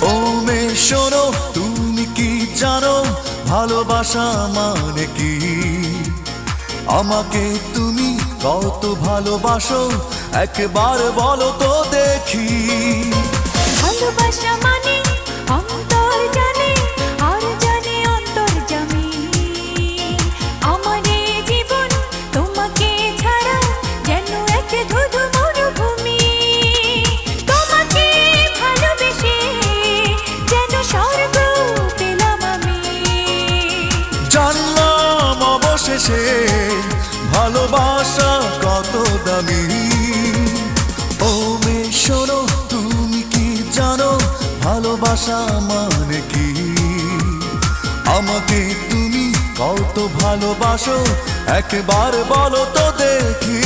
ও মেয়ে শোনো, তুমি কি জানো ভালোবাসা মানে কি? আমাকে তুমি কত ভালোবাসো একবার বলো তো দেখি। ভালোবাসা মানে অন্তর জানে আর জানে অন্তর্যামী। আমার এই জীবন তোমাকে ছাড়া যেন এক ধুধু মরুভূমি। তোমাকে ভালোবেসে যেন স্বর্গ পেলাম আমি। জানলাম অবশেষে ভালোবাসা কত দামি। ও মেয়ে শোনো, তুমি কি জানো ভালোবাসা মানে কি? আমাকে তুমি কত ভালোবাসো একবার বলো তো দেখি।